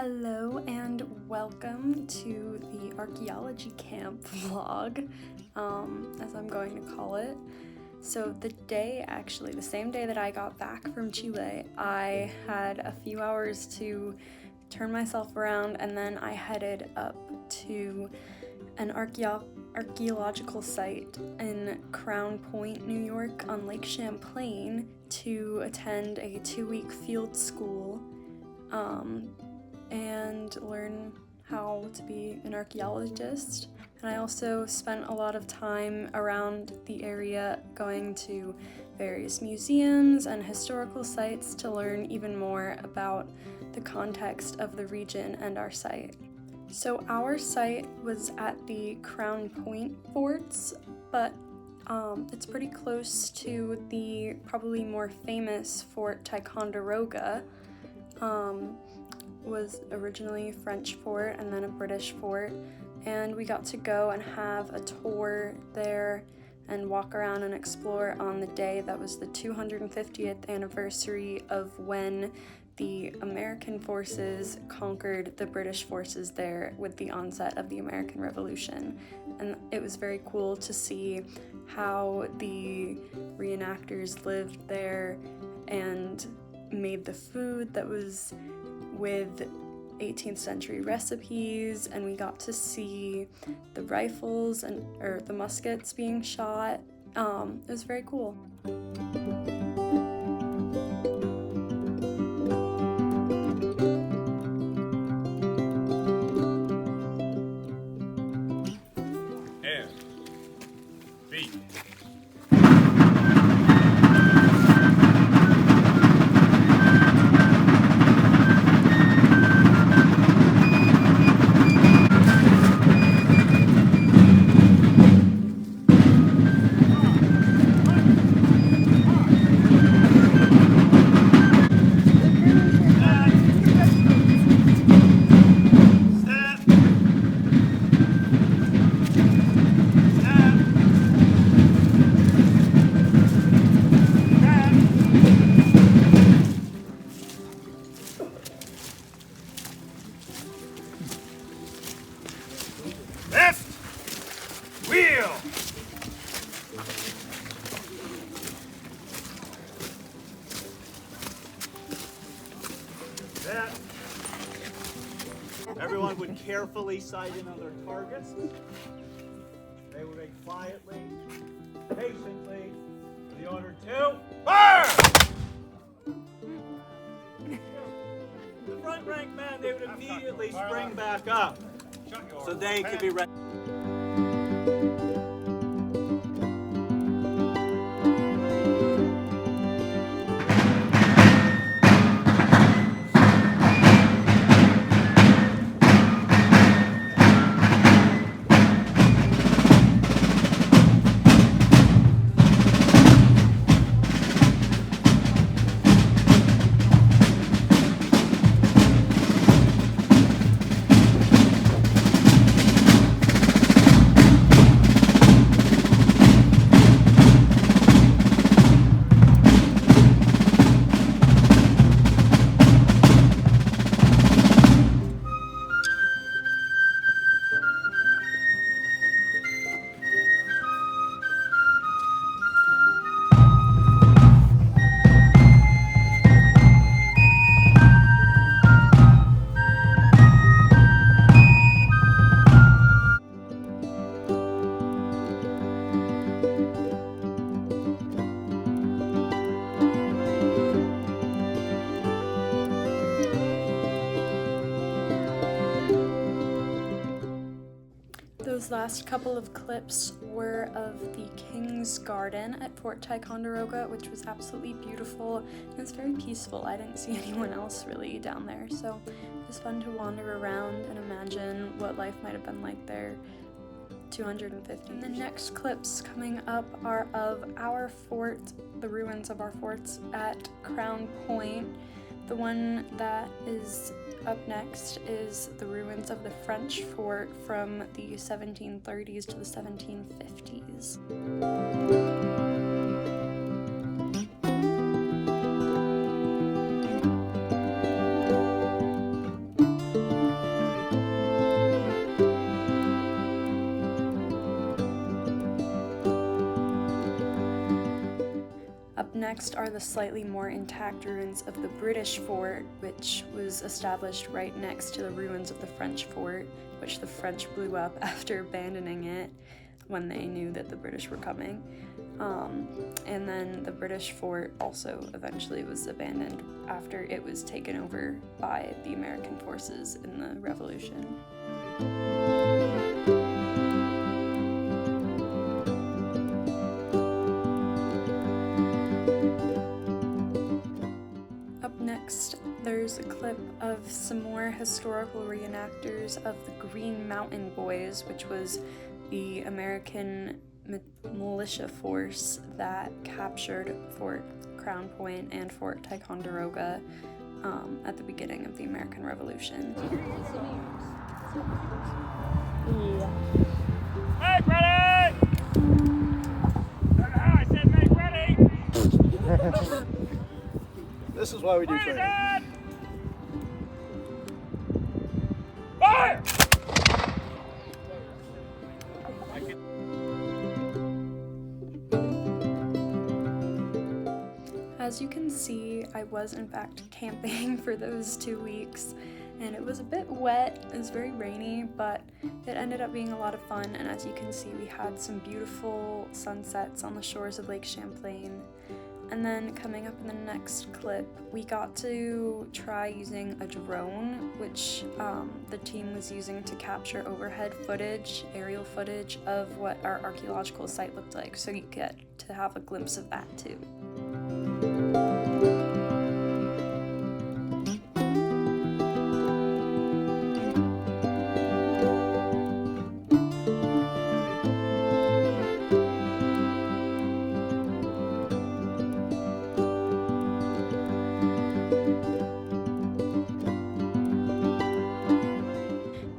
Hello and welcome to the archaeology camp vlog, as I'm going to call it. So the same day that I got back from Chile, I had a few hours to turn myself around, and then I headed up to an archaeological site in Crown Point, New York on Lake Champlain to attend a 2-week field school and learn how to be an archaeologist. And I also spent a lot of time around the area going to various museums and historical sites to learn even more about the context of the region and our site. So our site was at the Crown Point forts, but it's pretty close to the probably more famous Fort Ticonderoga. Was originally a French fort and then a British fort, and we got to go and have a tour there and walk around and explore on the day that was the 250th anniversary of when the American forces conquered the British forces there with the onset of the American Revolution. And it was very cool to see how the reenactors lived there and made the food that was with 18th century recipes, and we got to see the rifles or the muskets being shot. It was very cool. Air, feet. Left wheel. That. Everyone would carefully sight in on their targets. They would wait quietly, patiently, for the order to fire! The front rank men, they would immediately spring back up so they could be ready. Those last couple of clips were of the King's Garden at Fort Ticonderoga, which was absolutely beautiful. It was very peaceful. I didn't see anyone else really down there, so it was fun to wander around and imagine what life might have been like there 250. And the next clips coming up are of our fort, the ruins of our forts at Crown Point. The one that is up next is the ruins of the French fort from the 1730s to the 1750s. next are the slightly more intact ruins of the British fort, which was established right next to the ruins of the French fort, which the French blew up after abandoning it when they knew that the British were coming. And then the British fort also eventually was abandoned after it was taken over by the American forces in the Revolution. Up next, there's a clip of some more historical reenactors of the Green Mountain Boys, which was the American militia force that captured Fort Crown Point and Fort Ticonderoga at the beginning of the American Revolution. Make ready! I said make ready! This is why we do training. Fire! As you can see, I was in fact camping for those 2 weeks, and it was a bit wet. It was very rainy, but it ended up being a lot of fun, and as you can see, we had some beautiful sunsets on the shores of Lake Champlain. And then coming up in the next clip, we got to try using a drone, which the team was using to capture overhead footage, aerial footage of what our archaeological site looked like, so you get to have a glimpse of that too.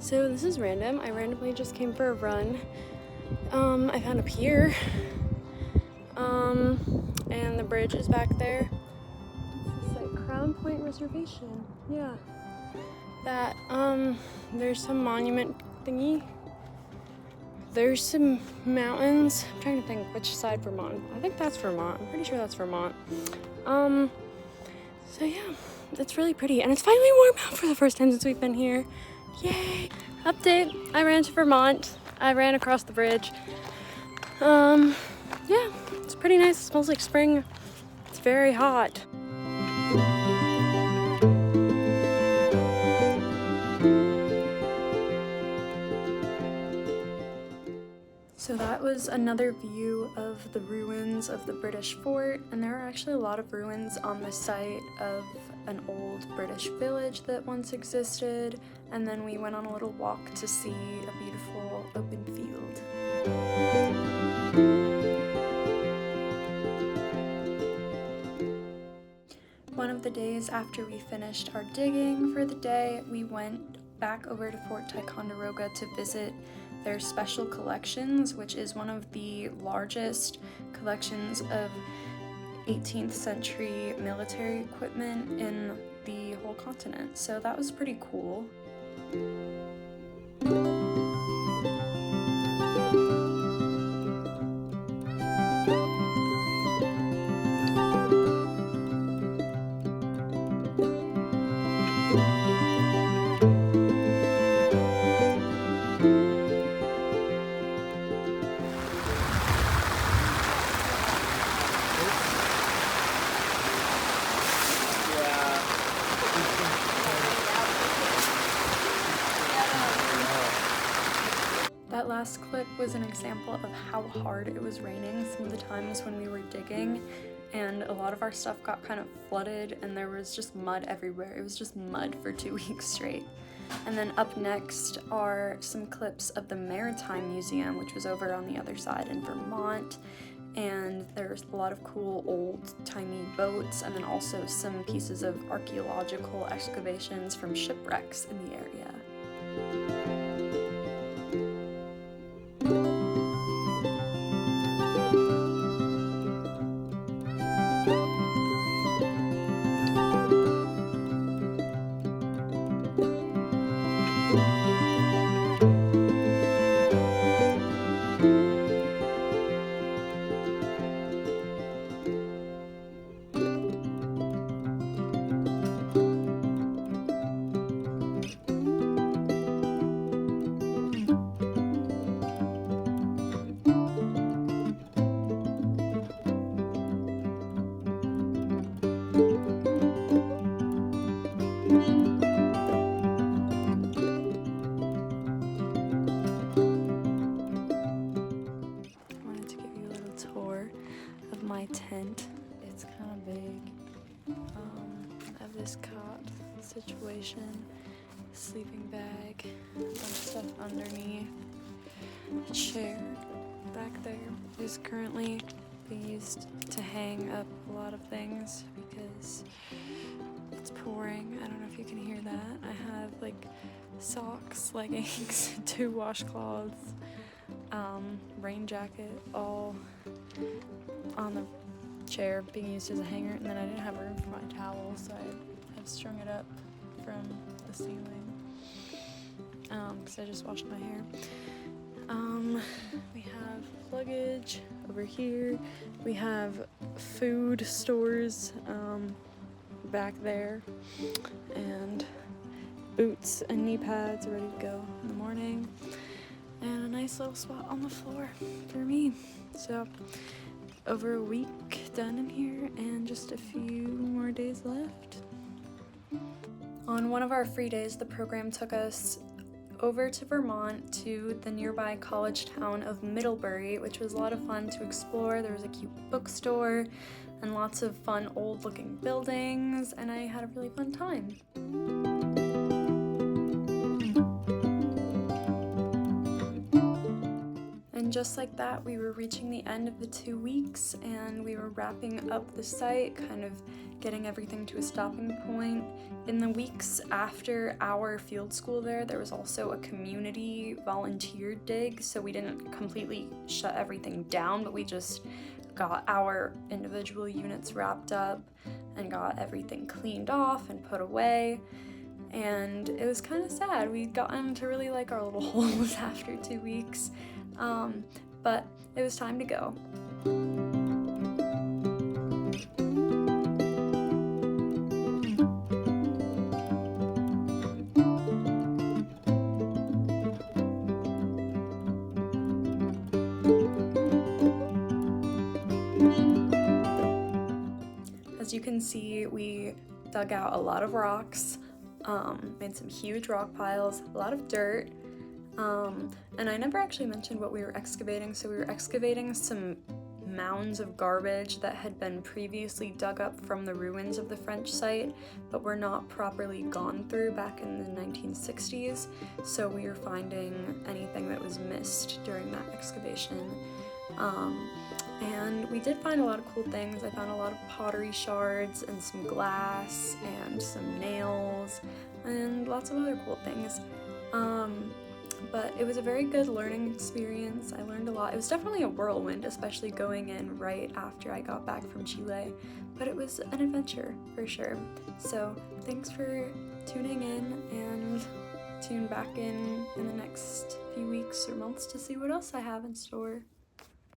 So this is random. I randomly just came for a run. I found a pier. And the bridge is back there. It's like Crown Point Reservation. Yeah. That, there's some monument thingy. There's some mountains. I'm trying to think which side Vermont. I think that's Vermont. I'm pretty sure that's Vermont. So yeah, it's really pretty. And it's finally warm out for the first time since we've been here. Yay! Update, I ran to Vermont. I ran across the bridge. Yeah, it's pretty nice. It smells like spring. It's very hot. So that was another view of the ruins of the British fort, and there are actually a lot of ruins on the site of an old British village that once existed, and then we went on a little walk to see a beautiful open field. One of the days after we finished our digging for the day, we went back over to Fort Ticonderoga to visit their special collections, which is one of the largest collections of 18th century military equipment in the whole continent. So that was pretty cool. That last clip was an example of how hard it was raining some of the times when we were digging, and a lot of our stuff got kind of flooded and there was just mud everywhere. It was just mud for 2 weeks straight. And then up next are some clips of the Maritime Museum, which was over on the other side in Vermont, and there's a lot of cool old-timey boats, and then also some pieces of archaeological excavations from shipwrecks in the area. cushion, sleeping bag, a bunch of stuff underneath. A chair back there is currently being used to hang up a lot of things because it's pouring. I don't know if you can hear that. I have like socks, leggings, 2 washcloths, rain jacket, all on the chair being used as a hanger, and then I didn't have room for my towel, so I've strung it up from the ceiling because I just washed my hair. We have luggage over here. We have food stores back there, and boots and knee pads ready to go in the morning, and a nice little spot on the floor for me. So over a week done in here and just a few more days left. On one of our free days, the program took us over to Vermont to the nearby college town of Middlebury, which was a lot of fun to explore. There was a cute bookstore and lots of fun old looking buildings, and I had a really fun time. And just like that, we were reaching the end of the 2 weeks, and we were wrapping up the site, kind of getting everything to a stopping point. In the weeks after our field school there was also a community volunteer dig, so we didn't completely shut everything down, but we just got our individual units wrapped up and got everything cleaned off and put away. And it was kind of sad. We'd gotten to really like our little holes after 2 weeks. But it was time to go. As you can see, we dug out a lot of rocks, made some huge rock piles, a lot of dirt. And I never actually mentioned what we were excavating, so we were excavating some mounds of garbage that had been previously dug up from the ruins of the French site, but were not properly gone through back in the 1960s, so we were finding anything that was missed during that excavation. And we did find a lot of cool things. I found a lot of pottery shards and some glass and some nails and lots of other cool things. But it was a very good learning experience. I learned a lot. It was definitely a whirlwind, especially going in right after I got back from Chile, but it was an adventure for sure. So thanks for tuning in, and tune back in the next few weeks or months to see what else I have in store.